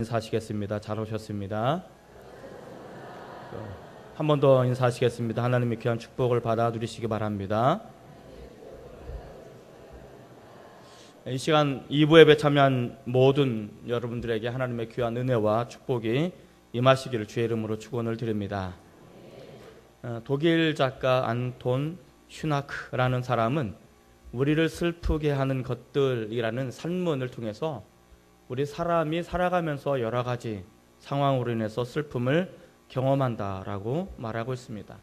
인사하시겠습니다. 잘 오셨습니다. 한 번 더 인사하시겠습니다. 하나님의 귀한 축복을 받아 누리시기 바랍니다. 이 시간 2부 예배 참여한 모든 여러분들에게 하나님의 귀한 은혜와 축복이 임하시기를 주의 이름으로 축원을 드립니다. 독일 작가 안톤 슈나크라는 사람은 우리를 슬프게 하는 것들이라는 산문을 통해서 우리 사람이 살아가면서 여러 가지 상황으로 인해서 슬픔을 경험한다라고 말하고 있습니다.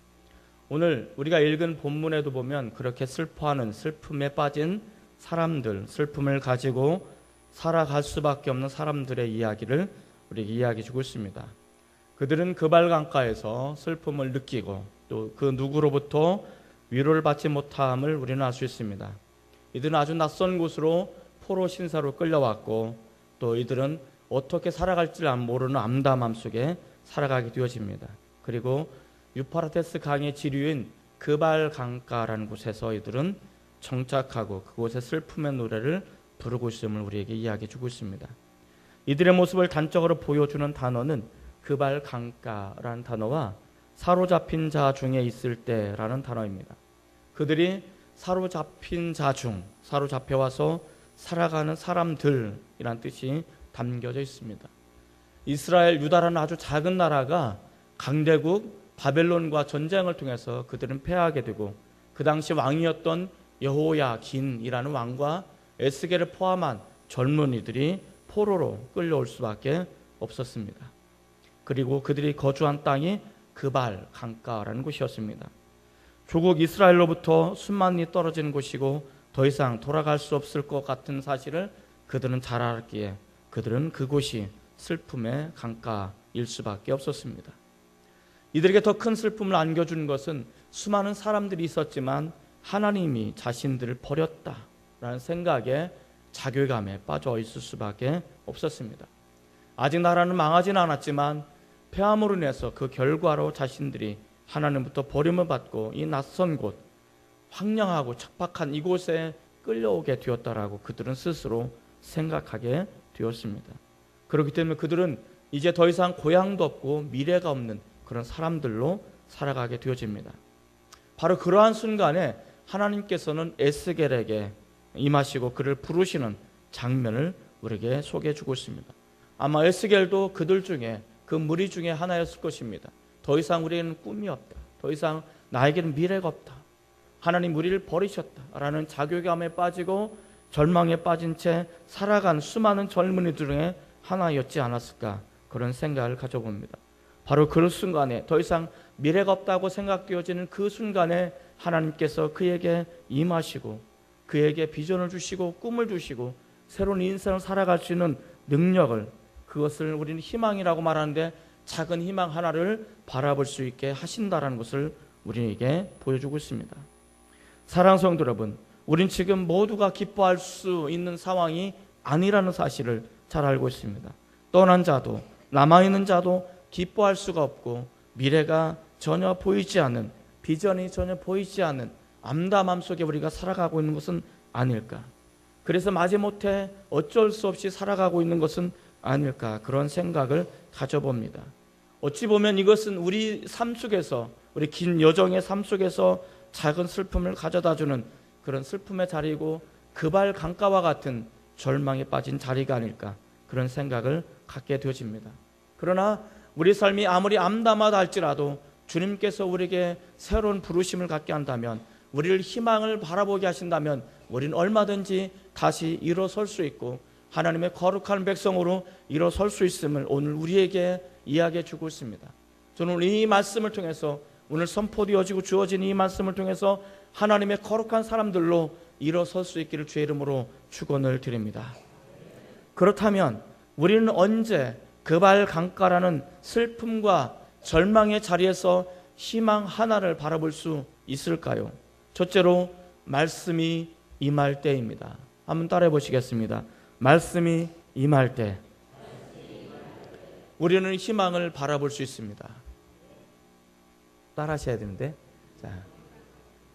오늘 우리가 읽은 본문에도 보면 그렇게 슬퍼하는, 슬픔에 빠진 사람들, 슬픔을 가지고 살아갈 수밖에 없는 사람들의 이야기를 우리에게 이야기해 주고 있습니다. 그들은 그발 강가에서 슬픔을 느끼고 또 그 누구로부터 위로를 받지 못함을 우리는 알 수 있습니다. 이들은 아주 낯선 곳으로 포로 신사로 끌려왔고 또 이들은 어떻게 살아갈지를 모르는 암담함 속에 살아가게 되어집니다. 그리고 유프라테스 강의 지류인 그발 강가라는 곳에서 이들은 정착하고 그곳에 슬픔의 노래를 부르고 있음을 우리에게 이야기해 주고 있습니다. 이들의 모습을 단적으로 보여주는 단어는 그발 강가라는 단어와 사로잡힌 자 중에 있을 때라는 단어입니다. 그들이 사로잡힌 자 중, 사로잡혀와서 살아가는 사람들이란 뜻이 담겨져 있습니다. 이스라엘, 유다라는 아주 작은 나라가 강대국 바벨론과 전쟁을 통해서 그들은 패하게 되고 그 당시 왕이었던 여호야긴이라는 왕과 에스겔을 포함한 젊은이들이 포로로 끌려올 수밖에 없었습니다. 그리고 그들이 거주한 땅이 그발 강가라는 곳이었습니다. 조국 이스라엘로부터 수만리 떨어진 곳이고 더 이상 돌아갈 수 없을 것 같은 사실을 그들은 잘 알았기에 그들은 그곳이 슬픔의 강가일 수밖에 없었습니다. 이들에게 더 큰 슬픔을 안겨준 것은 수많은 사람들이 있었지만 하나님이 자신들을 버렸다라는 생각에 자괴감에 빠져 있을 수밖에 없었습니다. 아직 나라는 망하지는 않았지만 패함으로 인해서 그 결과로 자신들이 하나님부터 버림을 받고 이 낯선 곳, 황량하고 척박한 이곳에 끌려오게 되었다라고 그들은 스스로 생각하게 되었습니다. 그렇기 때문에 그들은 이제 더 이상 고향도 없고 미래가 없는 그런 사람들로 살아가게 되어집니다. 바로 그러한 순간에 하나님께서는 에스겔에게 임하시고 그를 부르시는 장면을 우리에게 소개해 주고 있습니다. 아마 에스겔도 그들 중에 그 무리 중에 하나였을 것입니다. 더 이상 우리에게는 꿈이 없다. 더 이상 나에게는 미래가 없다. 하나님 우리를 버리셨다라는 자괴감에 빠지고 절망에 빠진 채 살아간 수많은 젊은이들 중에 하나였지 않았을까 그런 생각을 가져봅니다. 바로 그 순간에 더 이상 미래가 없다고 생각되어지는 그 순간에 하나님께서 그에게 임하시고 그에게 비전을 주시고 꿈을 주시고 새로운 인생을 살아갈 수 있는 능력을, 그것을 우리는 희망이라고 말하는데 작은 희망 하나를 바라볼 수 있게 하신다라는 것을 우리에게 보여주고 있습니다. 사랑하는 성도 여러분, 우린 지금 모두가 기뻐할 수 있는 상황이 아니라는 사실을 잘 알고 있습니다. 떠난 자도 남아있는 자도 기뻐할 수가 없고 미래가 전혀 보이지 않는, 비전이 전혀 보이지 않는 암담함 속에 우리가 살아가고 있는 것은 아닐까. 그래서 마지못해 어쩔 수 없이 살아가고 있는 것은 아닐까, 그런 생각을 가져봅니다. 어찌 보면 이것은 우리 삶 속에서, 우리 긴 여정의 삶 속에서 작은 슬픔을 가져다주는 그런 슬픔의 자리이고 그발 강가와 같은 절망에 빠진 자리가 아닐까, 그런 생각을 갖게 되어집니다. 그러나 우리 삶이 아무리 암담하다 할지라도 주님께서 우리에게 새로운 부르심을 갖게 한다면, 우리를 희망을 바라보게 하신다면 우리는 얼마든지 다시 일어설 수 있고 하나님의 거룩한 백성으로 일어설 수 있음을 오늘 우리에게 이야기해 주고 있습니다. 저는 이 말씀을 통해서, 오늘 선포되어지고 주어진 이 말씀을 통해서 하나님의 거룩한 사람들로 일어설 수 있기를 주의 이름으로 축원을 드립니다. 그렇다면 우리는 언제 그발 강가라는 슬픔과 절망의 자리에서 희망 하나를 바라볼 수 있을까요? 첫째로 말씀이 임할 때입니다. 한번 따라해 보시겠습니다. 말씀이 임할 때 우리는 희망을 바라볼 수 있습니다. 따라 하셔야 되는데, 자,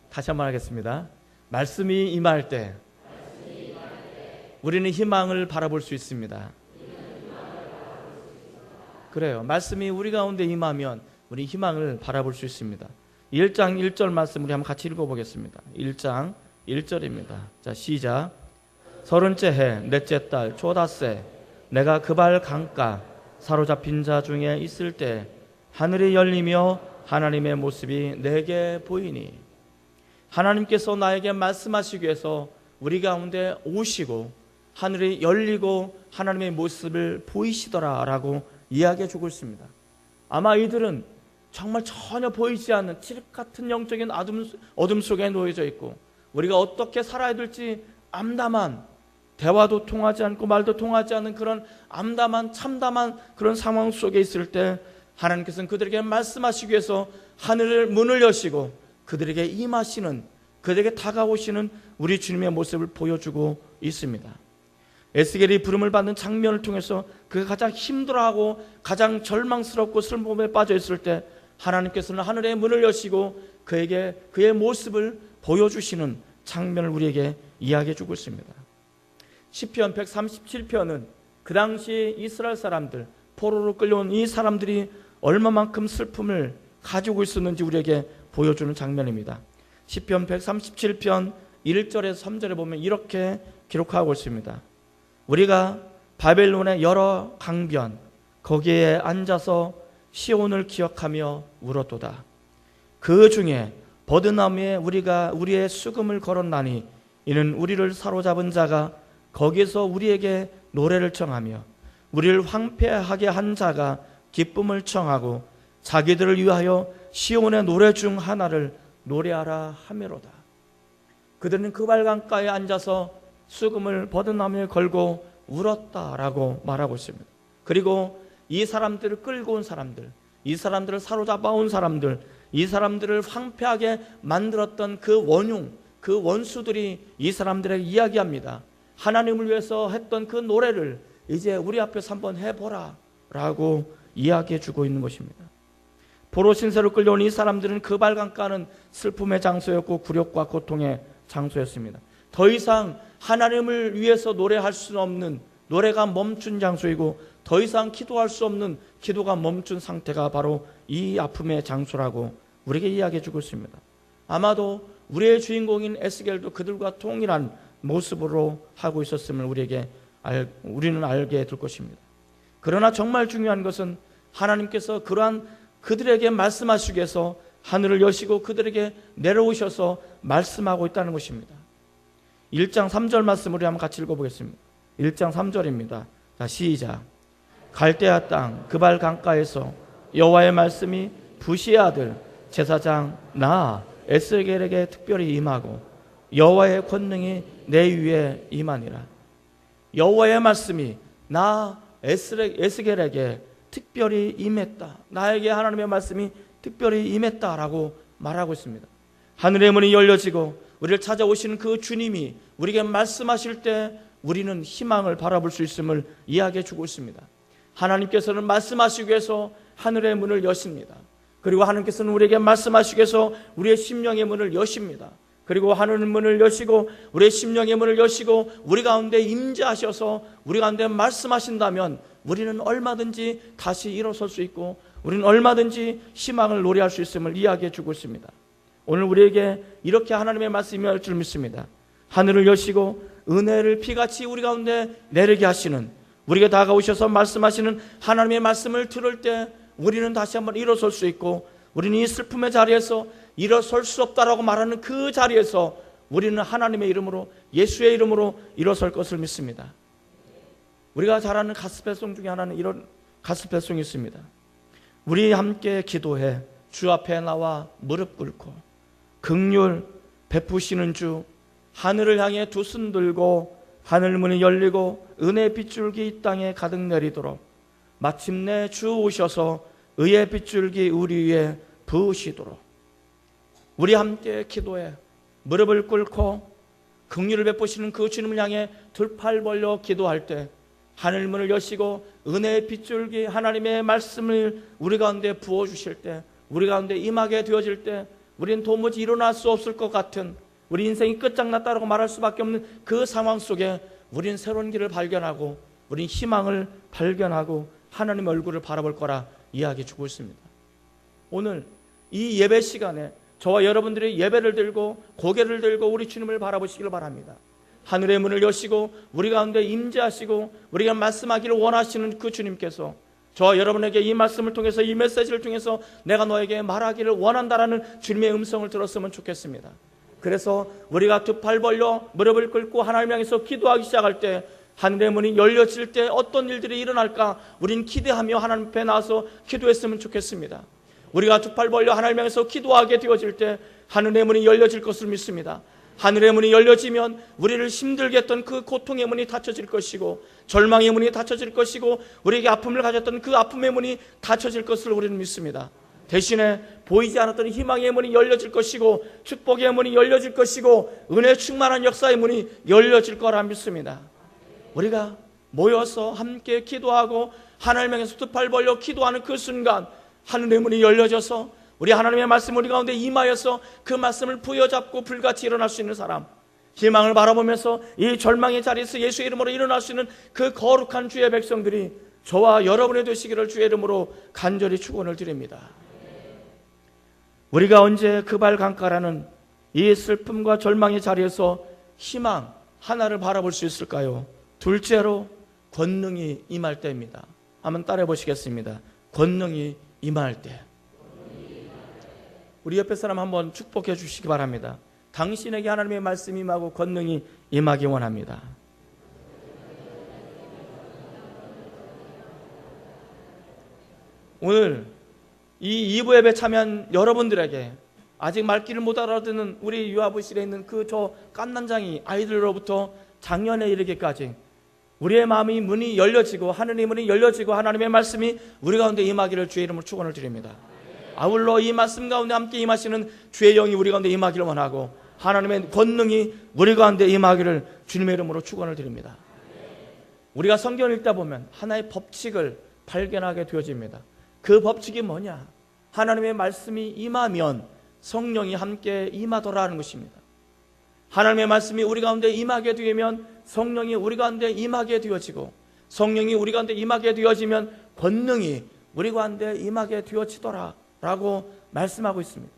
다시 한번 하겠습니다. 말씀이 임할 때 우리는 희망을 바라볼 수 있습니다. 그래요. 말씀이 우리 가운데 임하면 우리 희망을 바라볼 수 있습니다. 1장 1절 말씀 우리 한번 같이 읽어보겠습니다. 1장 1절입니다. 자, 시작. 30째 해 넷째 달 초닷새 내가 그발 강가 사로잡힌 자 중에 있을 때 하늘이 열리며 하나님의 모습이 내게 보이니. 하나님께서 나에게 말씀하시기 위해서 우리 가운데 오시고 하늘이 열리고 하나님의 모습을 보이시더라 라고 이야기해 주고 있습니다. 아마 이들은 정말 전혀 보이지 않는 칠흑 같은 영적인 어둠 속에 놓여져 있고 우리가 어떻게 살아야 될지 암담한, 대화도 통하지 않고 말도 통하지 않는 그런 암담한 참담한 그런 상황 속에 있을 때 하나님께서는 그들에게 말씀하시기 위해서 하늘을 문을 여시고 그들에게 임하시는, 그들에게 다가오시는 우리 주님의 모습을 보여주고 있습니다. 에스겔이 부름을 받는 장면을 통해서 그가 가장 힘들어하고 가장 절망스럽고 슬픔에 빠져 있을 때 하나님께서는 하늘의 문을 여시고 그에게 그의 모습을 보여주시는 장면을 우리에게 이야기해 주고 있습니다. 시편 137편은 그 당시 이스라엘 사람들, 포로로 끌려온 이 사람들이 얼마만큼 슬픔을 가지고 있었는지 우리에게 보여주는 장면입니다. 시편 137편 1절에서 3절에 보면 이렇게 기록하고 있습니다. 우리가 바벨론의 여러 강변 거기에 앉아서 시온을 기억하며 울었도다. 그 중에 버드나무에 우리가 우리의 수금을 걸었나니 이는 우리를 사로잡은 자가 거기서 우리에게 노래를 청하며 우리를 황폐하게 한 자가 기쁨을 청하고 자기들을 위하여 시온의 노래 중 하나를 노래하라 하매로다. 그들은 그 발강가에 앉아서 수금을 버드나무에 걸고 울었다라고 말하고 있습니다. 그리고 이 사람들을 끌고 온 사람들, 이 사람들을 사로잡아 온 사람들, 이 사람들을 황폐하게 만들었던 그 원흉, 그 원수들이 이 사람들에게 이야기합니다. 하나님을 위해서 했던 그 노래를 이제 우리 앞에서 한번 해보라 라고 이야기해 주고 있는 것입니다. 포로 신세로 끌려온 이 사람들은 그 발강가는 슬픔의 장소였고 굴욕과 고통의 장소였습니다. 더 이상 하나님을 위해서 노래할 수 없는, 노래가 멈춘 장소이고 더 이상 기도할 수 없는 기도가 멈춘 상태가 바로 이 아픔의 장소라고 우리에게 이야기해 주고 있습니다. 아마도 우리의 주인공인 에스겔도 그들과 동일한 모습으로 하고 있었음을 우리는 알게 될 것입니다. 그러나 정말 중요한 것은 하나님께서 그러한 그들에게 말씀하시기 위해서 하늘을 여시고 그들에게 내려오셔서 말씀하고 있다는 것입니다. 1장 3절 말씀을 우리 한번 같이 읽어보겠습니다. 1장 3절입니다. 자, 시작. 갈대아 땅 그발 강가에서 여호와의 말씀이 부시의 아들 제사장 나 에스겔에게 특별히 임하고 여호와의 권능이 내 위에 임하니라. 여호와의 말씀이 나 에스겔에게 특별히 임했다. 나에게 하나님의 말씀이 특별히 임했다라고 말하고 있습니다. 하늘의 문이 열려지고 우리를 찾아오시는 그 주님이 우리에게 말씀하실 때 우리는 희망을 바라볼 수 있음을 이야기해 주고 있습니다. 하나님께서는 말씀하시기 위해서 하늘의 문을 여십니다. 그리고 하나님께서는 우리에게 말씀하시기 위해서 우리의 심령의 문을 여십니다. 그리고 하늘의 문을 여시고 우리의 심령의 문을 여시고 우리 가운데 임재하셔서 우리 가운데 말씀하신다면 우리는 얼마든지 다시 일어설 수 있고 우리는 얼마든지 희망을 노래할 수 있음을 이야기해 주고 있습니다. 오늘 우리에게 이렇게 하나님의 말씀이 할 줄 믿습니다. 하늘을 여시고 은혜를 피같이 우리 가운데 내리게 하시는, 우리에게 다가오셔서 말씀하시는 하나님의 말씀을 들을 때 우리는 다시 한번 일어설 수 있고 우리는 이 슬픔의 자리에서 일어설 수 없다라고 말하는 그 자리에서 우리는 하나님의 이름으로, 예수의 이름으로 일어설 것을 믿습니다. 우리가 잘 아는 가스펠송 중에 하나는 이런 가스펠송이 있습니다. 우리 함께 기도해 주 앞에 나와 무릎 꿇고 긍휼 베푸시는 주, 하늘을 향해 두 손 들고 하늘 문이 열리고 은혜의 빗줄기 이 땅에 가득 내리도록 마침내 주 오셔서 의의 빗줄기 우리 위에 부으시도록 우리 함께 기도해 무릎을 꿇고 긍휼을 베푸시는 그 주님을 향해 두 팔 벌려 기도할 때 하늘 문을 여시고 은혜의 빗줄기 하나님의 말씀을 우리 가운데 부어주실 때, 우리 가운데 임하게 되어질 때 우리는 도무지 일어날 수 없을 것 같은, 우리 인생이 끝장났다라고 말할 수밖에 없는 그 상황 속에 우리는 새로운 길을 발견하고 우리는 희망을 발견하고 하나님의 얼굴을 바라볼 거라 이야기해 주고 있습니다. 오늘 이 예배 시간에 저와 여러분들이 예배를 들고 고개를 들고 우리 주님을 바라보시길 바랍니다. 하늘의 문을 여시고 우리 가운데 임재하시고 우리가 말씀하기를 원하시는 그 주님께서 저와 여러분에게 이 말씀을 통해서, 이 메시지를 통해서 내가 너에게 말하기를 원한다라는 주님의 음성을 들었으면 좋겠습니다. 그래서 우리가 두 팔 벌려 무릎을 꿇고 하나님 향해서 기도하기 시작할 때, 하늘의 문이 열려질 때 어떤 일들이 일어날까 우린 기대하며 하나님 앞에 나와서 기도했으면 좋겠습니다. 우리가 두 팔 벌려 하나님 향해서 기도하게 되어질 때 하늘의 문이 열려질 것을 믿습니다. 하늘의 문이 열려지면 우리를 힘들게 했던 그 고통의 문이 닫혀질 것이고, 절망의 문이 닫혀질 것이고, 우리에게 아픔을 가졌던 그 아픔의 문이 닫혀질 것을 우리는 믿습니다. 대신에 보이지 않았던 희망의 문이 열려질 것이고, 축복의 문이 열려질 것이고, 은혜 충만한 역사의 문이 열려질 거라 믿습니다. 우리가 모여서 함께 기도하고 하나님 향해서 두 팔 벌려 기도하는 그 순간 하늘의 문이 열려져서 우리 하나님의 말씀 우리 가운데 임하여서 그 말씀을 부여잡고 불같이 일어날 수 있는 사람, 희망을 바라보면서 이 절망의 자리에서 예수의 이름으로 일어날 수 있는 그 거룩한 주의 백성들이 저와 여러분의 되시기를 주의 이름으로 간절히 축원을 드립니다. 우리가 언제 그 발 강가라는 이 슬픔과 절망의 자리에서 희망 하나를 바라볼 수 있을까요? 둘째로 권능이 임할 때입니다. 한번 따라해 보시겠습니다. 권능이 임할 때. 우리 옆에 사람 한번 축복해 주시기 바랍니다. 당신에게 하나님의 말씀이 임하고 권능이 임하기 원합니다. 오늘 이 2부 예배 참여한 여러분들에게 아직 말귀를 못 알아듣는 우리 유아부실에 있는 그 저 깐난장이 아이들로부터 작년에 이르기까지 우리의 마음이 문이 열려지고 하늘의 문이 열려지고 하나님의 말씀이 우리 가운데 임하기를 주의 이름으로 축원을 드립니다. 아울러 이 말씀 가운데 함께 임하시는 주의 영이 우리 가운데 임하기를 원하고 하나님의 권능이 우리 가운데 임하기를 주님의 이름으로 축원을 드립니다. 우리가 성경을 읽다 보면 하나의 법칙을 발견하게 되어집니다. 그 법칙이 뭐냐? 하나님의 말씀이 임하면 성령이 함께 임하더라는 것입니다. 하나님의 말씀이 우리 가운데 임하게 되면 성령이 우리 가운데 임하게 되어지고, 성령이 우리 가운데 임하게 되어지면 권능이 우리 가운데 임하게 되어지더라 라고 말씀하고 있습니다.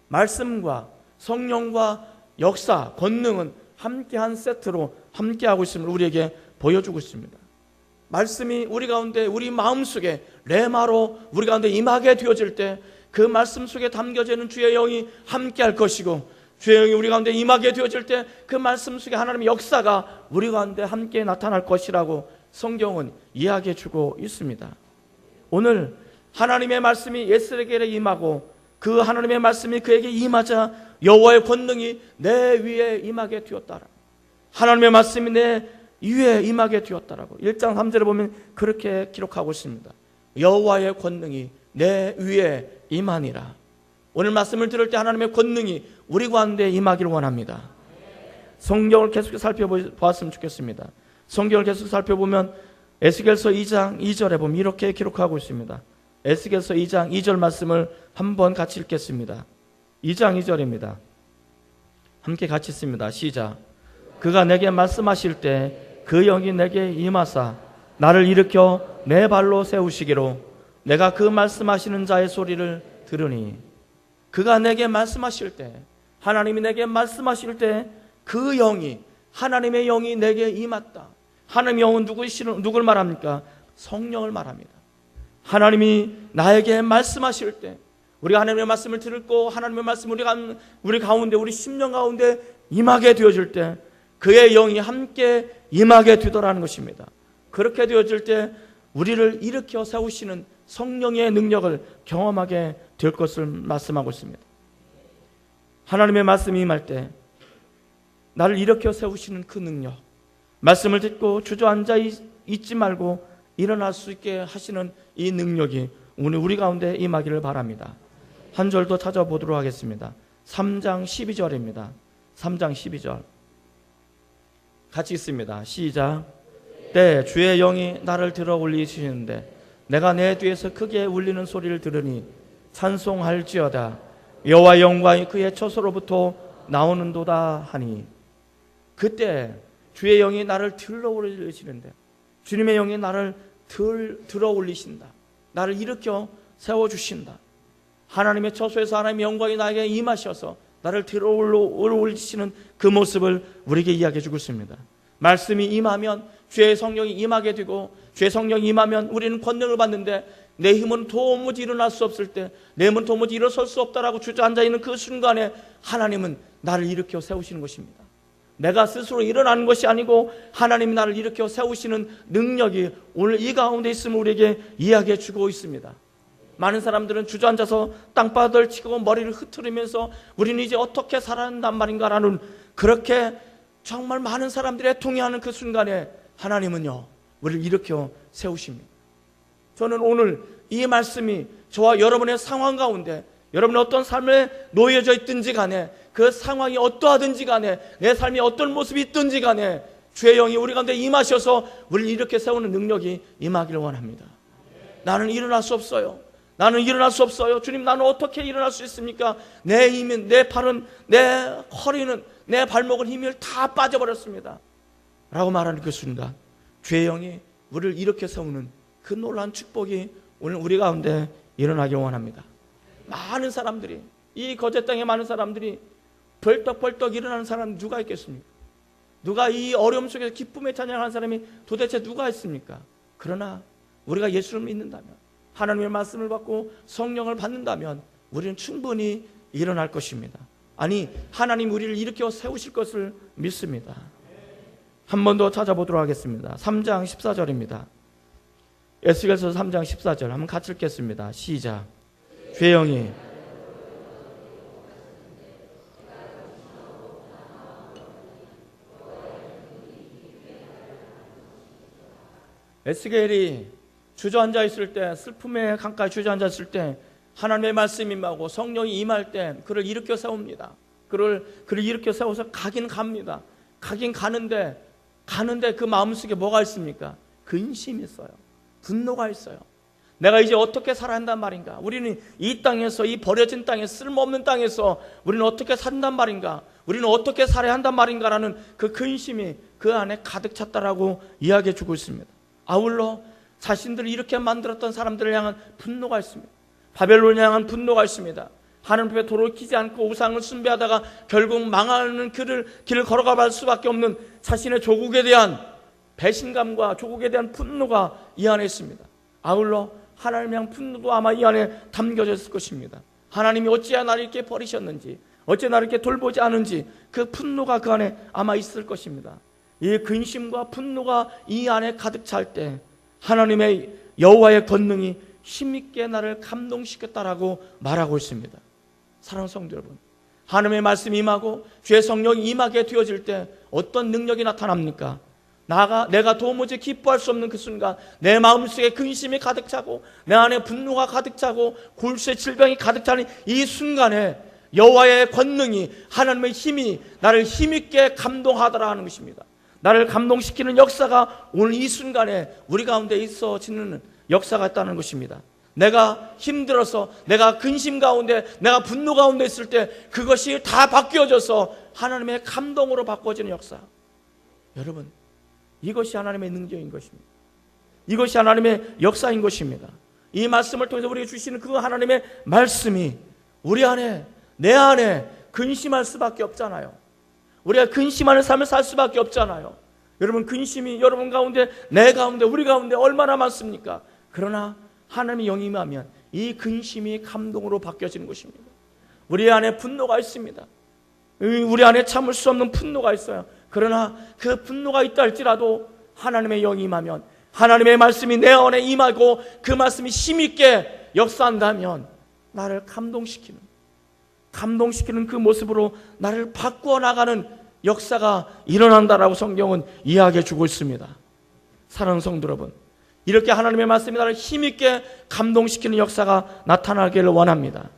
말씀과 성령과 역사, 권능은 함께한 세트로 함께하고 있음을 우리에게 보여주고 있습니다. 말씀이 우리 가운데, 우리 마음속에 레마로 우리 가운데 임하게 되어질 때 그 말씀 속에 담겨져 있는 주의 영이 함께할 것이고, 주의 영이 우리 가운데 임하게 되어질 때 그 말씀 속에 하나님의 역사가 우리 가운데 함께 나타날 것이라고 성경은 이야기해 주고 있습니다. 오늘 하나님의 말씀이 에스겔에게 임하고 그 하나님의 말씀이 그에게 임하자 여호와의 권능이 내 위에 임하게 되었다라. 하나님의 말씀이 내 위에 임하게 되었다라고 1장 3절에 보면 그렇게 기록하고 있습니다. 여호와의 권능이 내 위에 임하니라. 오늘 말씀을 들을 때 하나님의 권능이 우리 가운데 임하기를 원합니다. 성경을 계속 살펴보았으면 좋겠습니다. 성경을 계속 살펴보면 에스겔서 2장 2절에 보면 이렇게 기록하고 있습니다. 에스겔서 2장 2절 말씀을 한번 같이 읽겠습니다. 2장 2절입니다. 함께 같이 읽습니다. 시작. 그가 내게 말씀하실 때 그 영이 내게 임하사 나를 일으켜 내 발로 세우시기로 내가 그 말씀하시는 자의 소리를 들으니. 그가 내게 말씀하실 때, 하나님이 내게 말씀하실 때 그 영이, 하나님의 영이 내게 임했다. 하나님의 영은 누굴 말합니까? 성령을 말합니다. 하나님이 나에게 말씀하실 때, 우리가 하나님의 말씀을 듣고 하나님의 말씀 우리 가운데, 우리 심령 가운데 임하게 되어질 때 그의 영이 함께 임하게 되더라는 것입니다. 그렇게 되어질 때 우리를 일으켜 세우시는 성령의 능력을 경험하게 될 것을 말씀하고 있습니다. 하나님의 말씀이 임할 때 나를 일으켜 세우시는 그 능력, 말씀을 듣고 주저앉아 있지 말고 일어날 수 있게 하시는 이 능력이 오늘 우리 가운데 임하기를 바랍니다. 한 절 더 찾아보도록 하겠습니다. 3장 12절입니다. 3장 12절 같이 읽습니다. 시작. 때 주의 영이 나를 들어 올리시는데 내가 내 뒤에서 크게 울리는 소리를 들으니 찬송할지어다. 여호와의 영광이 그의 처소로부터 나오는도다 하니. 그때 주의 영이 나를 들어 올리시는데, 주님의 영이 나를 들어 올리신다. 나를 일으켜 세워주신다. 하나님의 처소에서 하나님의 영광이 나에게 임하셔서 나를 들어 올리시는 그 모습을 우리에게 이야기해 주고 있습니다. 말씀이 임하면 주의 성령이 임하게 되고, 주의 성령이 임하면 우리는 권능을 받는데, 내 힘은 도무지 일어날 수 없을 때, 내 힘은 도무지 일어설 수 없다라고 주저앉아 있는 그 순간에 하나님은 나를 일으켜 세우시는 것입니다. 내가 스스로 일어나는 것이 아니고 하나님이 나를 일으켜 세우시는 능력이 오늘 이 가운데 있음을 우리에게 이야기해 주고 있습니다. 많은 사람들은 주저앉아서 땅바닥을 치고 머리를 흐트리면서 우리는 이제 어떻게 살아야 한단 말인가라는, 그렇게 정말 많은 사람들이 통해하는 그 순간에 하나님은요, 우리를 일으켜 세우십니다. 저는 오늘 이 말씀이 저와 여러분의 상황 가운데, 여러분의 어떤 삶에 놓여져 있든지 간에, 그 상황이 어떠하든지 간에, 내 삶이 어떤 모습이 있든지 간에 주의 영이 우리 가운데 임하셔서 우리를 이렇게 세우는 능력이 임하기를 원합니다. 나는 일어날 수 없어요. 나는 일어날 수 없어요. 주님, 나는 어떻게 일어날 수 있습니까? 내 힘은, 내 팔은, 내 허리는, 내 발목은 힘이 다 빠져버렸습니다 라고 말하는 그 순간 주의 영이 우리를 일으켜 세우는 그 놀라운 축복이 오늘 우리 가운데 일어나기 원합니다. 많은 사람들이, 이 거제 땅에 많은 사람들이 벌떡벌떡 일어나는 사람 누가 있겠습니까? 누가 이 어려움 속에서 기쁨의 찬양하는 사람이 도대체 누가 있습니까? 그러나 우리가 예수를 믿는다면, 하나님의 말씀을 받고 성령을 받는다면 우리는 충분히 일어날 것입니다. 아니, 하나님 우리를 일으켜 세우실 것을 믿습니다. 한 번 더 찾아보도록 하겠습니다. 3장 14절입니다. 에스겔서 3장 14절 한번 같이 읽겠습니다. 시작. 주의 영이 에스겔이 주저앉아 있을 때, 슬픔의 강가에 주저앉아 있을 때 하나님의 말씀이 임하고 성령이 임할 때 그를 일으켜 세웁니다. 그를 일으켜 세워서 가긴 갑니다. 가긴 가는데 그 마음속에 뭐가 있습니까? 근심이 있어요. 분노가 있어요. 내가 이제 어떻게 살아야 한단 말인가? 우리는 이 땅에서, 이 버려진 땅에서, 쓸모없는 땅에서 우리는 어떻게 산단 말인가? 우리는 어떻게 살아야 한단 말인가라는 그 근심이 그 안에 가득 찼다라고 이야기해 주고 있습니다. 아울러 자신들을 이렇게 만들었던 사람들을 향한 분노가 있습니다. 바벨론을 향한 분노가 있습니다. 하나님 앞에 돌이키지 않고 우상을 숭배하다가 결국 망하는 길을 걸어갈 수밖에 없는 자신의 조국에 대한 배신감과 조국에 대한 분노가 이 안에 있습니다. 아울러 하나님에 대한 분노도 아마 이 안에 담겨져 있을 것입니다. 하나님이 어찌하여 나를 이렇게 버리셨는지, 어찌 나를 이렇게 돌보지 않은지, 그 분노가 그 안에 아마 있을 것입니다. 이 근심과 분노가 이 안에 가득 찰 때 하나님의 여호와의 권능이 힘있게 나를 감동시켰다라고 말하고 있습니다. 사랑하는 성도 여러분, 하나님의 말씀이 임하고 주의 성령이 임하게 되어질 때 어떤 능력이 나타납니까? 내가 도무지 기뻐할 수 없는 그 순간, 내 마음속에 근심이 가득 차고 내 안에 분노가 가득 차고 골수의 질병이 가득 차는 이 순간에 여호와의 권능이, 하나님의 힘이 나를 힘있게 감동하더라 하는 것입니다. 나를 감동시키는 역사가 오늘 이 순간에 우리 가운데 있어지는 역사가 있다는 것입니다. 내가 힘들어서, 내가 근심 가운데, 내가 분노 가운데 있을 때 그것이 다 바뀌어져서 하나님의 감동으로 바꿔지는 역사. 여러분, 이것이 하나님의 능력인 것입니다. 이것이 하나님의 역사인 것입니다. 이 말씀을 통해서 우리에게 주시는 그 하나님의 말씀이 우리 안에, 내 안에 근심할 수밖에 없잖아요. 우리가 근심하는 삶을 살 수밖에 없잖아요. 여러분, 근심이 여러분 가운데, 내 가운데, 우리 가운데 얼마나 많습니까? 그러나 하나님의 영이 임하면 이 근심이 감동으로 바뀌어지는 것입니다. 우리 안에 분노가 있습니다. 우리 안에 참을 수 없는 분노가 있어요. 그러나 그 분노가 있다 할지라도 하나님의 영이 임하면, 하나님의 말씀이 내 안에 임하고 그 말씀이 힘있게 역사한다면 나를 감동시키는 그 모습으로 나를 바꾸어 나가는 역사가 일어난다라고 성경은 이야기해 주고 있습니다. 사랑하는 성도 여러분, 이렇게 하나님의 말씀이 나를 힘있게 감동시키는 역사가 나타나기를 원합니다.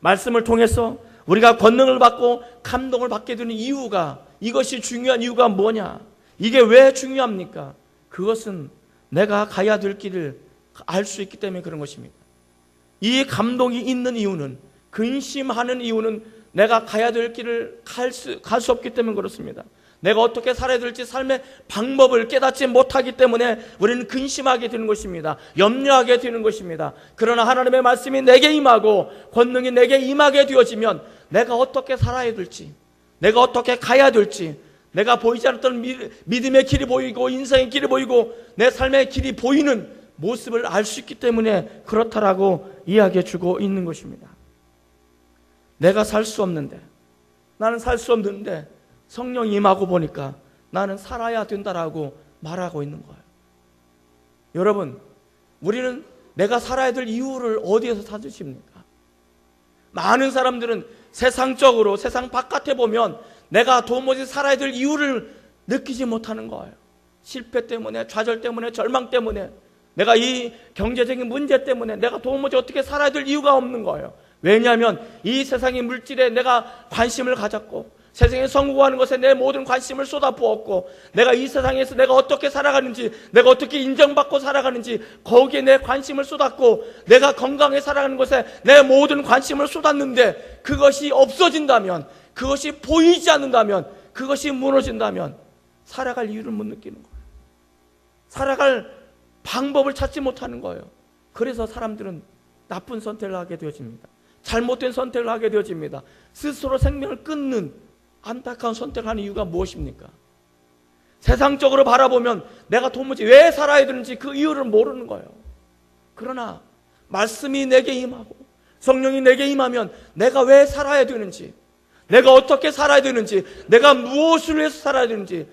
말씀을 통해서 우리가 권능을 받고 감동을 받게 되는 이유가, 이것이 중요한 이유가 뭐냐? 이게 왜 중요합니까? 그것은 내가 가야 될 길을 알 수 있기 때문에 그런 것입니다. 이 감동이 있는 이유는, 근심하는 이유는 내가 가야 될 길을 갈 수 없기 때문에 그렇습니다. 내가 어떻게 살아야 될지 삶의 방법을 깨닫지 못하기 때문에 우리는 근심하게 되는 것입니다. 염려하게 되는 것입니다. 그러나 하나님의 말씀이 내게 임하고 권능이 내게 임하게 되어지면 내가 어떻게 살아야 될지, 내가 어떻게 가야 될지, 내가 보이지 않았던 믿음의 길이 보이고 인생의 길이 보이고 내 삶의 길이 보이는 모습을 알 수 있기 때문에 그렇다라고 이야기해 주고 있는 것입니다. 내가 살 수 없는데, 나는 살 수 없는데 성령이 임하고 보니까 나는 살아야 된다라고 말하고 있는 거예요. 여러분, 우리는 내가 살아야 될 이유를 어디에서 찾으십니까? 많은 사람들은 세상적으로, 세상 바깥에 보면 내가 도무지 살아야 될 이유를 느끼지 못하는 거예요. 실패 때문에, 좌절 때문에, 절망 때문에, 내가 이 경제적인 문제 때문에 내가 도무지 어떻게 살아야 될 이유가 없는 거예요. 왜냐하면 이 세상의 물질에 내가 관심을 가졌고 세상에 성공하는 것에 내 모든 관심을 쏟아부었고 내가 이 세상에서 내가 어떻게 살아가는지, 내가 어떻게 인정받고 살아가는지 거기에 내 관심을 쏟았고 내가 건강하게 살아가는 것에 내 모든 관심을 쏟았는데 그것이 없어진다면, 그것이 보이지 않는다면, 그것이 무너진다면 살아갈 이유를 못 느끼는 거예요. 살아갈 방법을 찾지 못하는 거예요. 그래서 사람들은 나쁜 선택을 하게 되어집니다. 잘못된 선택을 하게 되어집니다. 스스로 생명을 끊는 안타까운 선택을 하는 이유가 무엇입니까? 세상적으로 바라보면 내가 도무지 왜 살아야 되는지 그 이유를 모르는 거예요. 그러나 말씀이 내게 임하고 성령이 내게 임하면 내가 왜 살아야 되는지, 내가 어떻게 살아야 되는지, 내가 무엇을 위해서 살아야 되는지,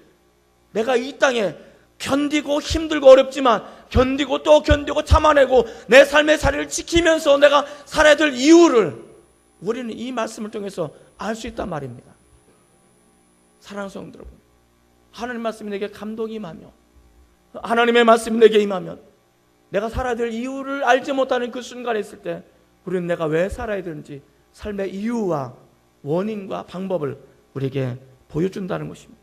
내가 이 땅에 견디고 힘들고 어렵지만 견디고 또 견디고 참아내고 내 삶의 자리를 지키면서 내가 살아야 될 이유를 우리는 이 말씀을 통해서 알 수 있단 말입니다. 사랑하는 성도 여러분, 하나님의 말씀이 내게 감동이 임하며 하나님의 말씀이 내게 임하면 내가 살아야 될 이유를 알지 못하는 그 순간에 있을 때 우리는 내가 왜 살아야 되는지 삶의 이유와 원인과 방법을 우리에게 보여준다는 것입니다.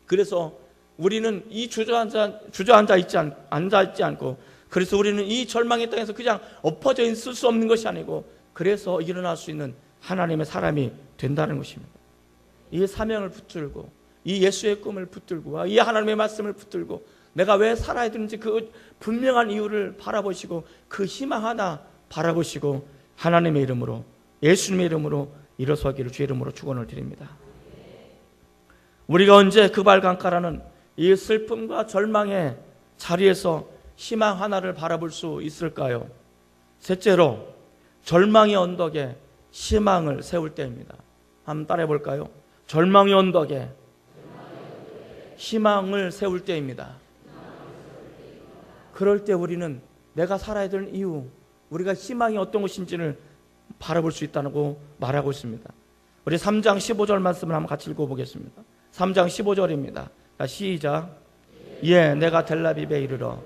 그래서 우리는 이 주저앉아 있지 않고, 그래서 우리는 이 절망의 땅에서 그냥 엎어져 있을 수 없는 것이 아니고 그래서 일어날 수 있는 하나님의 사람이 된다는 것입니다. 이 사명을 붙들고 이 예수의 꿈을 붙들고 이 하나님의 말씀을 붙들고 내가 왜 살아야 되는지 그 분명한 이유를 바라보시고 그 희망 하나 바라보시고 하나님의 이름으로, 예수님의 이름으로 일어서기를 주의 이름으로 축원을 드립니다. 우리가 언제 그발강가라는 이 슬픔과 절망의 자리에서 희망 하나를 바라볼 수 있을까요? 셋째로, 절망의 언덕에 희망을 세울 때입니다. 한번 따라해 볼까요? 절망의 언덕에 희망을 세울 때입니다. 그럴 때 우리는 내가 살아야 되는 이유, 우리가 희망이 어떤 것인지를 바라볼 수 있다고 말하고 있습니다. 우리 3장 15절 말씀을 한번 같이 읽어보겠습니다. 3장 15절입니다. 시작. 예, 내가 델라빕에 이르러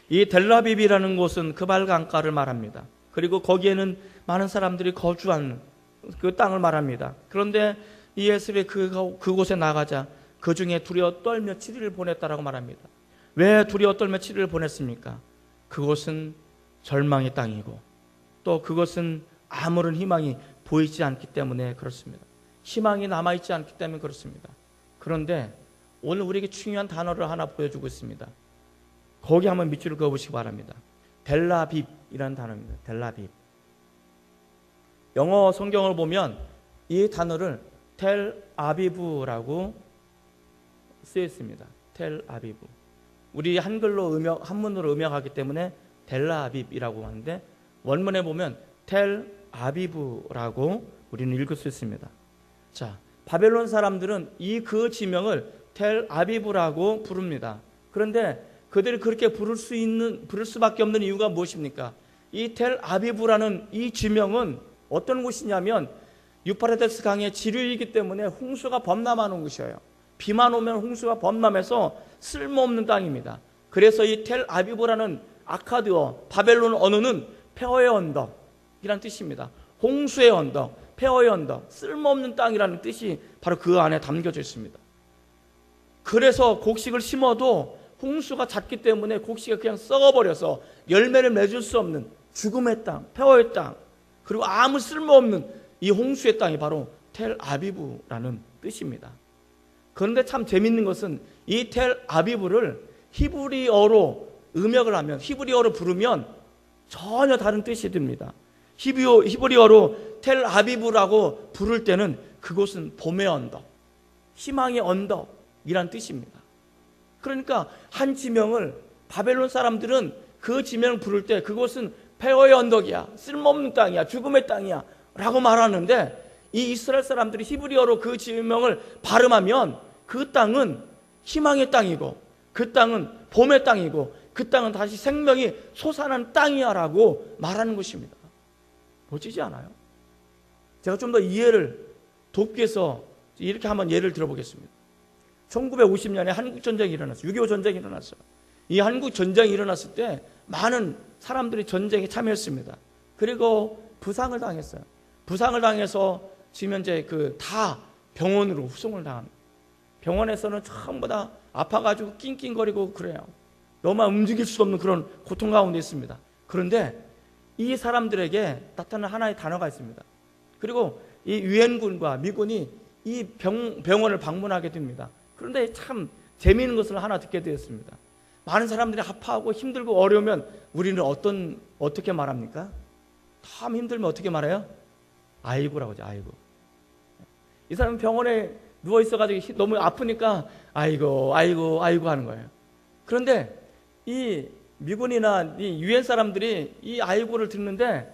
이 델라빕이라는 곳은 그발강가를 말합니다. 그리고 거기에는 많은 사람들이 거주한 그 땅을 말합니다. 그런데 이 예수님이 그곳에 나가자 그 중에 두려워 떨며 7일을 보냈다라고 말합니다. 왜 두려워 떨며 7일을 보냈습니까? 그곳은 절망의 땅이고 또 그것은 아무런 희망이 보이지 않기 때문에 그렇습니다. 희망이 남아있지 않기 때문에 그렇습니다. 그런데 오늘 우리에게 중요한 단어를 하나 보여주고 있습니다. 거기 한번 밑줄을 그어보시기 바랍니다. 델라빕이라는 단어입니다. 델라빕. 영어 성경을 보면 이 단어를 텔아비브라고 쓰여 있습니다. 텔아비브. 우리 한문으로 음역하기 때문에 델라빕이라고 하는데 원문에 보면 텔아비브라고 우리는 읽을 수 있습니다. 자, 바벨론 사람들은 그 지명을 텔아비브라고 부릅니다. 그런데 그들이 그렇게 부를 수밖에 없는 이유가 무엇입니까? 이 텔아비브라는 이 지명은 어떤 곳이냐면 유프라테스 강의 지류이기 때문에 홍수가 범람하는 곳이에요. 비만 오면 홍수가 범람해서 쓸모없는 땅입니다. 그래서 이 텔아비브라는 아카드어, 바벨론 언어는 폐허의 언덕이라는 뜻입니다. 홍수의 언덕, 폐허의 언덕, 쓸모없는 땅이라는 뜻이 바로 그 안에 담겨져 있습니다. 그래서 곡식을 심어도 홍수가 잦기 때문에 곡식이 그냥 썩어버려서 열매를 맺을 수 없는 죽음의 땅, 폐허의 땅, 그리고 아무 쓸모없는 이 홍수의 땅이 바로 텔 아비브라는 뜻입니다. 그런데 참 재밌는 것은 이 텔 아비브를 히브리어로 음역을 하면, 히브리어로 부르면 전혀 다른 뜻이 듭니다. 히브리어로 텔 아비브라고 부를 때는 그곳은 봄의 언덕, 희망의 언덕이란 뜻입니다. 그러니까 한 지명을, 바벨론 사람들은 그 지명을 부를 때 그곳은 폐허의 언덕이야, 쓸모없는 땅이야, 죽음의 땅이야 라고 말하는데, 이 이스라엘 사람들이 히브리어로 그 지명을 발음하면 그 땅은 희망의 땅이고, 그 땅은 봄의 땅이고, 그 땅은 다시 생명이 솟아난 땅이야 라고 말하는 것입니다. 멋지지 않아요? 제가 좀 더 이해를 돕기 위해서 이렇게 한번 예를 들어보겠습니다. 1950년에 한국전쟁이 일어났어요. 6.25 전쟁이 일어났어요. 이 한국전쟁이 일어났을 때 많은 사람들이 전쟁에 참여했습니다. 그리고 부상을 당했어요. 부상을 당해서 지금 현재 다 병원으로 후송을 당합니다. 병원에서는 전부 다 아파가지고 낑낑거리고 그래요. 너무 움직일 수 없는 그런 고통 가운데 있습니다. 그런데 이 사람들에게 나타나는 하나의 단어가 있습니다. 그리고 이 유엔군과 미군이 이 병원을 방문하게 됩니다. 그런데 참 재미있는 것을 하나 듣게 되었습니다. 많은 사람들이 아파하고 힘들고 어려우면 우리는 어떻게 말합니까? 참 힘들면 어떻게 말해요? 아이고라고 하죠. 아이고. 이 사람은 병원에 누워 있어가지고 너무 아프니까 아이고 하는 거예요. 그런데 이 미군이나 이 유엔 사람들이 이 아이고를 듣는데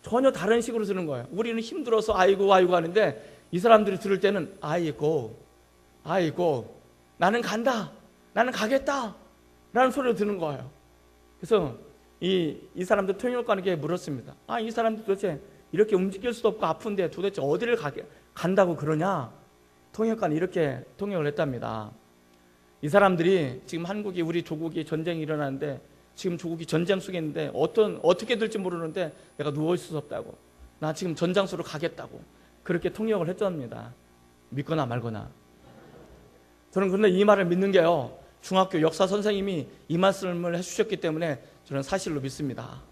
전혀 다른 식으로 듣는 거예요. 우리는 힘들어서 아이고 하는데 이 사람들이 들을 때는 아이고 나는 간다, 나는 가겠다 라는 소리를 듣는 거예요. 그래서 이 사람들 통역관에게 물었습니다. 이 사람들 도대체 이렇게 움직일 수도 없고 아픈데 도대체 어디를 간다고 그러냐? 통역관이 이렇게 통역을 했답니다. 이 사람들이 지금 한국이, 우리 조국이 전쟁이 일어나는데 지금 조국이 전쟁 속에 있는데 어떻게 될지 모르는데 내가 누워있을 수 없다고, 나 지금 전장소로 가겠다고 그렇게 통역을 했답니다. 믿거나 말거나. 저는 근데 이 말을 믿는 게요, 중학교 역사 선생님이 이 말씀을 해주셨기 때문에 저는 사실로 믿습니다.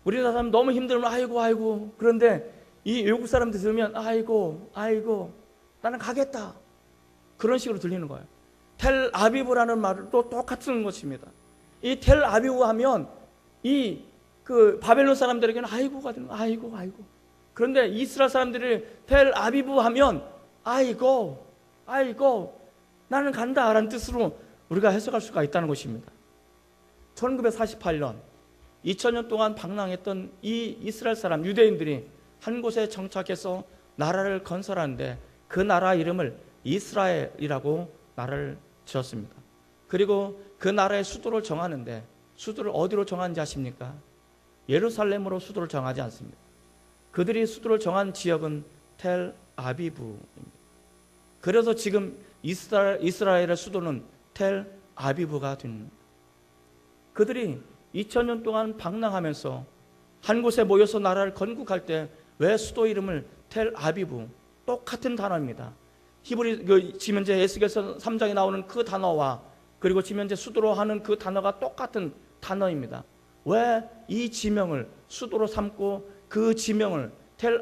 우리나라 사람 너무 힘들면 아이고 그런데 이 외국 사람들 들으면 아이고 나는 가겠다 그런 식으로 들리는 거예요. 텔 아비브라는 말도 똑같은 것입니다. 이 텔 아비브 하면 바벨론 사람들에게는 아이고가 되는 거예요. 아이고. 그런데 이스라엘 사람들이 텔 아비브 하면 아이고 나는 간다 라는 뜻으로 우리가 해석할 수가 있다는 것입니다. 1948년 2000년 동안 방랑했던 이 이스라엘 사람, 유대인들이 한 곳에 정착해서 나라를 건설하는데 그 나라 이름을 이스라엘이라고 나라를 지었습니다. 그리고 그 나라의 수도를 정하는데 수도를 어디로 정하는지 아십니까? 예루살렘으로 수도를 정하지 않습니다. 그들이 수도를 정한 지역은 텔 아비브입니다. 그래서 지금 이스라엘의 수도는 텔 아비브가 됩니다. 그들이 2000년 동안 방랑하면서 한 곳에 모여서 나라를 건국할 때 왜 수도 이름을 텔 아비브, 똑같은 단어입니다. 지금 현재 에스겔서 3장에 나오는 그 단어와 그리고 지금 현재 수도로 하는 그 단어가 똑같은 단어입니다. 왜 이 지명을 수도로 삼고 그 지명을 텔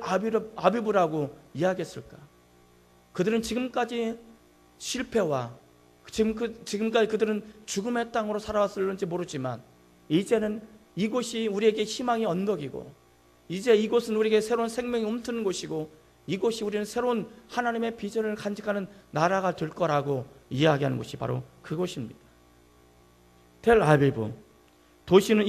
아비브라고 이야기했을까? 그들은 지금까지 실패와 지금까지 그들은 죽음의 땅으로 살아왔을지 모르지만 이제는 이곳이 우리에게 희망의 언덕이고 이제 이곳은 우리에게 새로운 생명이 움트는 곳이고 이곳이 우리는 새로운 하나님의 비전을 간직하는 나라가 될 거라고 이야기하는 곳이 바로 그곳입니다. 텔 아비브 도시는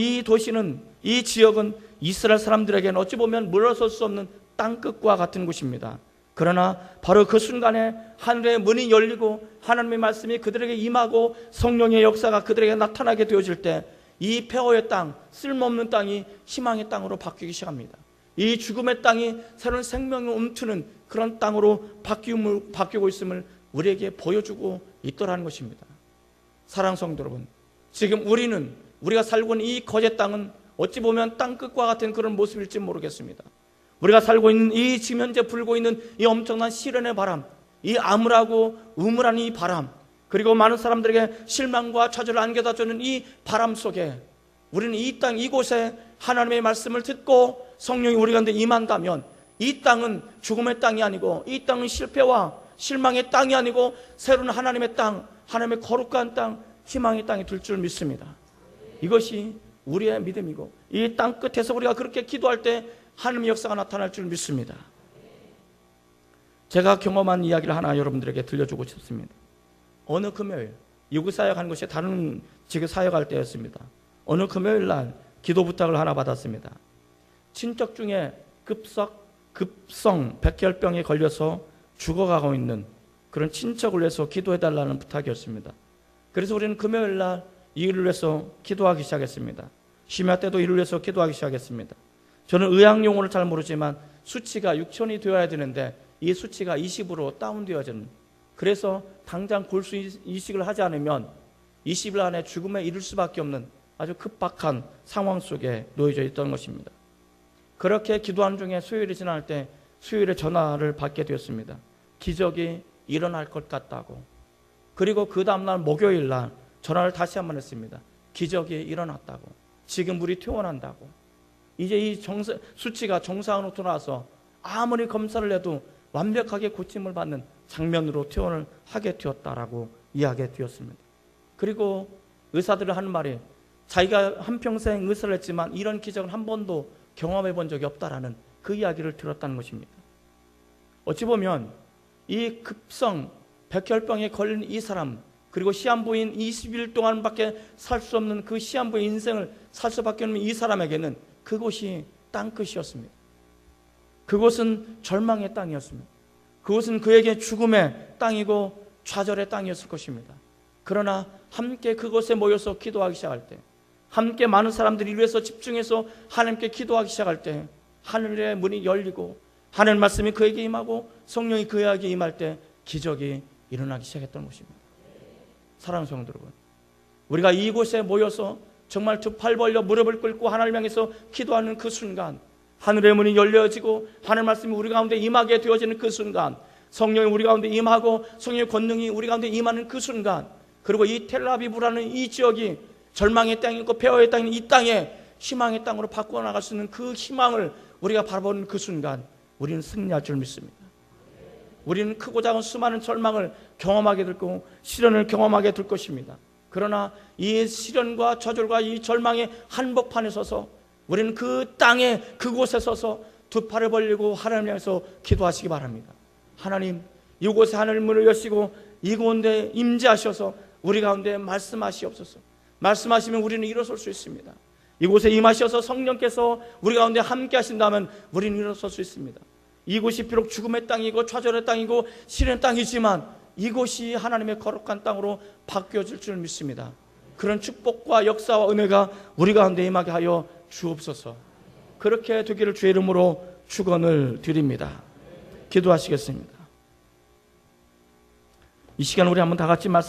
이 지역은 이스라엘 사람들에게는 어찌 보면 물러설 수 없는 땅끝과 같은 곳입니다. 그러나 바로 그 순간에 하늘의 문이 열리고 하나님의 말씀이 그들에게 임하고 성령의 역사가 그들에게 나타나게 되어질 때 이 폐허의 땅, 쓸모없는 땅이 희망의 땅으로 바뀌기 시작합니다. 이 죽음의 땅이 새로운 생명을 움트는 그런 땅으로 바뀌고 있음을 우리에게 보여주고 있더라는 것입니다. 사랑하는 성도 여러분, 지금 우리가 살고 있는 이 거제 땅은 어찌 보면 땅끝과 같은 그런 모습일지 모르겠습니다. 우리가 살고 있는 지금 현재 불고 있는 이 엄청난 시련의 바람, 이 암울하고 우물한 이 바람, 그리고 많은 사람들에게 실망과 좌절을 안겨다 주는 이 바람 속에 우리는 이 땅 이곳에 하나님의 말씀을 듣고 성령이 우리 가운데 임한다면 이 땅은 죽음의 땅이 아니고 이 땅은 실패와 실망의 땅이 아니고 새로운 하나님의 땅, 하나님의 거룩한 땅, 희망의 땅이 될 줄 믿습니다. 이것이 우리의 믿음이고 이 땅 끝에서 우리가 그렇게 기도할 때 하나님의 역사가 나타날 줄 믿습니다. 제가 경험한 이야기를 하나 여러분들에게 들려주고 싶습니다. 어느 금요일, 이국 사역하는 것이 다른 지역 사역할 때였습니다. 어느 금요일 날 기도 부탁을 하나 받았습니다. 친척 중에 급성 백혈병에 걸려서 죽어가고 있는 그런 친척을 위해서 기도해달라는 부탁이었습니다. 그래서 우리는 금요일 날 이 일을 위해서 기도하기 시작했습니다. 심야 때도 이를 위해서 기도하기 시작했습니다. 저는 의학 용어를 잘 모르지만 수치가 6천이 되어야 되는데 이 수치가 20으로 다운되어지는, 그래서 당장 골수 이식을 하지 않으면 20일 안에 죽음에 이를 수밖에 없는 아주 급박한 상황 속에 놓여져 있던 것입니다. 그렇게 기도하는 중에 수요일이 지날 때 수요일에 전화를 받게 되었습니다. 기적이 일어날 것 같다고. 그리고 그 다음날 목요일 날 전화를 다시 한번 했습니다. 기적이 일어났다고. 지금 물이 퇴원한다고. 이제 이 수치가 정상으로 돌아와서 아무리 검사를 해도 완벽하게 고침을 받는 장면으로 퇴원을 하게 되었다라고 이야기가 되었습니다. 그리고 의사들은 하는 말이 자기가 한평생 의사를 했지만 이런 기적을 한 번도 경험해 본 적이 없다라는 그 이야기를 들었다는 것입니다. 어찌 보면 이 급성 백혈병에 걸린 이 사람, 그리고 시한부인 20일 동안밖에 살 수 없는 그 시한부의 인생을 살 수밖에 없는 이 사람에게는 그곳이 땅끝이었습니다. 그곳은 절망의 땅이었습니다. 그곳은 그에게 죽음의 땅이고 좌절의 땅이었을 것입니다. 그러나 함께 그곳에 모여서 기도하기 시작할 때, 함께 많은 사람들이 위해서 집중해서 하나님께 기도하기 시작할 때 하늘의 문이 열리고 하늘 말씀이 그에게 임하고 성령이 그에게 임할 때 기적이 일어나기 시작했던 것입니다. 사랑하는 성도 여러분, 우리가 이곳에 모여서 정말 두 팔 벌려 무릎을 꿇고 하나님을 향해서 기도하는 그 순간, 하늘의 문이 열려지고 하늘 말씀이 우리 가운데 임하게 되어지는 그 순간, 성령이 우리 가운데 임하고 성령의 권능이 우리 가운데 임하는 그 순간, 그리고 이 텔아비브라는 이 지역이 절망의 땅이고 폐허의 땅인 이 땅에 희망의 땅으로 바꿔나갈 수 있는 그 희망을 우리가 바라보는 그 순간 우리는 승리할 줄 믿습니다. 우리는 크고 작은 수많은 절망을 경험하게 될 거고 시련을 경험하게 될 것입니다. 그러나 이 시련과 좌절과 이 절망의 한복판에 서서 우리는 그 땅에 그곳에 서서 두 팔을 벌리고 하나님을 향해서 기도하시기 바랍니다. 하나님, 이곳에 하늘 문을 여시고 이곳에 임재하셔서 우리 가운데 말씀하시옵소서. 말씀하시면 우리는 일어설 수 있습니다. 이곳에 임하셔서 성령께서 우리 가운데 함께 하신다면 우리는 일어설 수 있습니다. 이곳이 비록 죽음의 땅이고 좌절의 땅이고 시련의 땅이지만 이곳이 하나님의 거룩한 땅으로 바뀌어질 줄 믿습니다. 그런 축복과 역사와 은혜가 우리 가운데 임하게 하여 주옵소서. 그렇게 되기를 주의 이름으로 축원을 드립니다. 기도하시겠습니다. 이 시간 우리 한번 다 같이 말씀